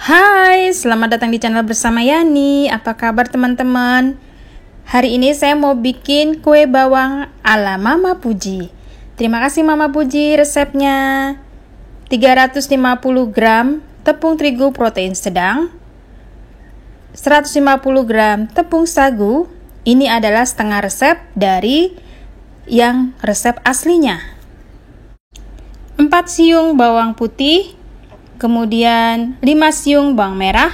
Hai, selamat datang di channel bersama Yani. Apa kabar teman-teman? Hari ini saya mau bikin kue bawang ala Mama Puji. Terima kasih Mama Puji resepnya. 350 gram tepung terigu protein sedang, 150 gram tepung sagu. Ini adalah setengah resep dari yang resep aslinya. 4 siung bawang putih, kemudian 5 siung bawang merah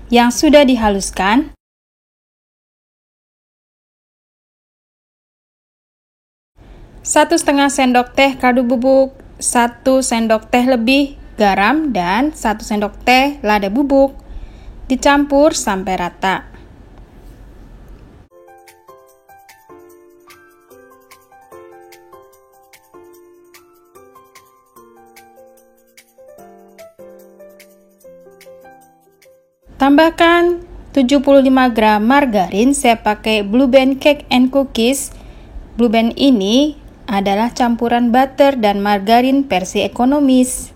yang sudah dihaluskan, 1,5 sendok teh kaldu bubuk, 1 sendok teh lebih garam, dan 1 sendok teh lada bubuk. Dicampur sampai rata. Tambahkan 75 gram margarin, saya pakai Blue Band Cake and Cookies. Blue Band ini adalah campuran butter dan margarin versi ekonomis.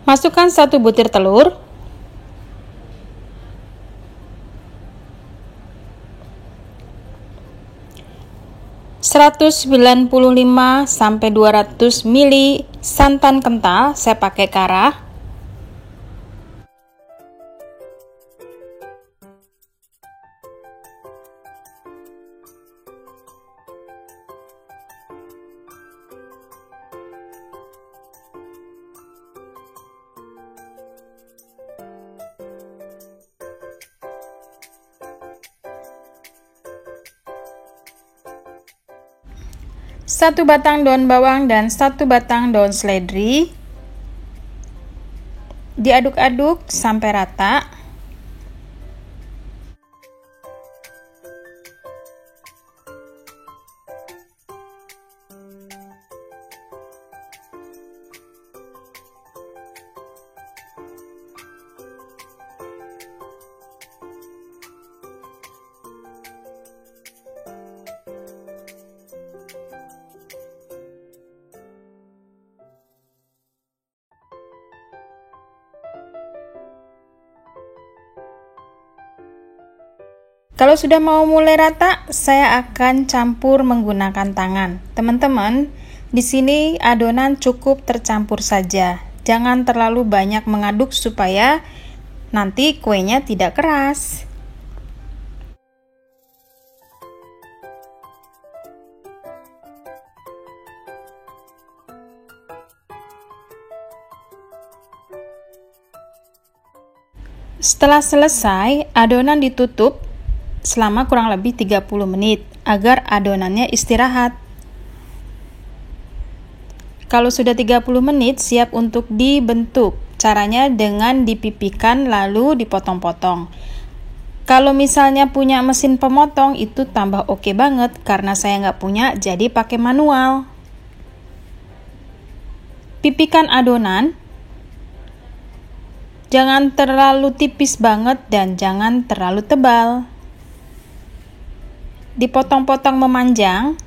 Masukkan 1 butir telur, (195 sampai 200 ml) santan kental, saya pakai Kara, satu batang daun bawang dan 1 batang daun seledri. Diaduk-aduk sampai rata. Kalau sudah mau mulai rata, saya akan campur menggunakan tangan. Teman-teman, di sini adonan cukup tercampur saja. Jangan terlalu banyak mengaduk supaya nanti kuenya tidak keras. Setelah selesai, adonan ditutup selama kurang lebih 30 menit agar adonannya istirahat. Kalau sudah 30 menit siap untuk dibentuk. Caranya dengan dipipihkan lalu dipotong-potong. Kalau misalnya punya mesin pemotong itu tambah oke banget, karena saya nggak punya jadi pakai manual. Pipihkan adonan. Jangan terlalu tipis banget dan jangan terlalu tebal. Dipotong-potong memanjang.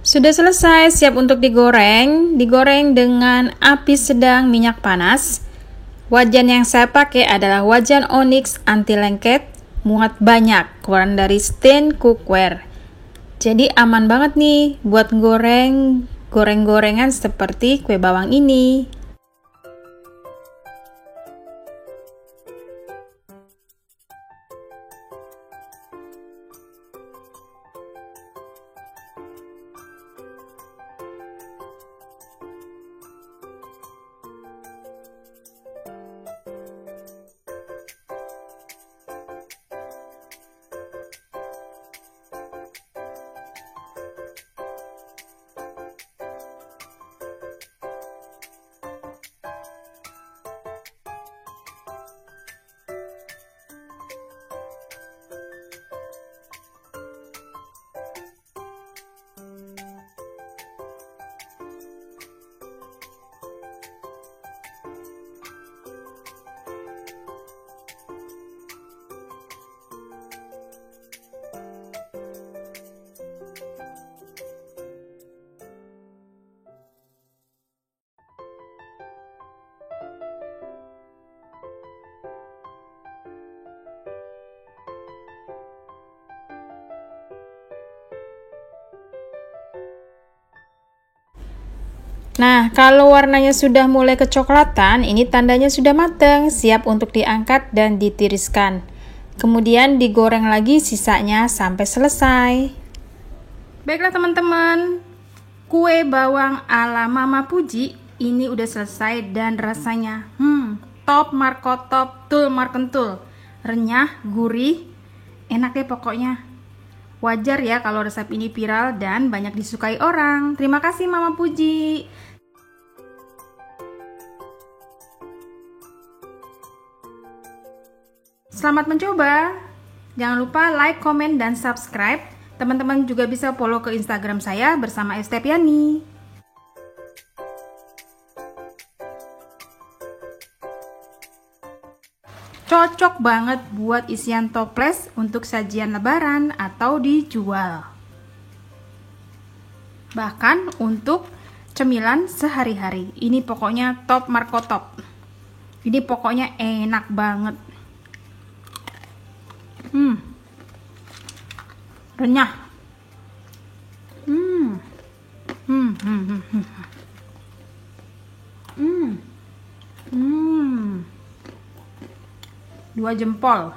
Sudah selesai, siap untuk digoreng. Digoreng dengan api sedang, minyak panas. Wajan yang saya pakai adalah wajan onyx anti lengket, muat banyak, keluaran dari Stain Cookware. Jadi aman banget nih buat goreng-gorengan seperti kue bawang ini. Nah, kalau warnanya sudah mulai kecoklatan, ini tandanya sudah matang, siap untuk diangkat dan ditiriskan. Kemudian digoreng lagi sisanya sampai selesai. Baiklah teman-teman, kue bawang ala Mama Puji ini udah selesai dan rasanya top markotop tul markentul. Renyah, gurih, enak deh pokoknya. Wajar ya kalau resep ini viral dan banyak disukai orang. Terima kasih Mama Puji. Selamat mencoba. Jangan lupa like, komen, dan subscribe. Teman-teman juga bisa follow ke Instagram saya bersama Estepiani. Cocok banget buat isian toples untuk sajian lebaran atau dijual. Bahkan untuk cemilan sehari-hari. Ini pokoknya top markotop. Ini pokoknya enak banget. Renyah. Dua jempol.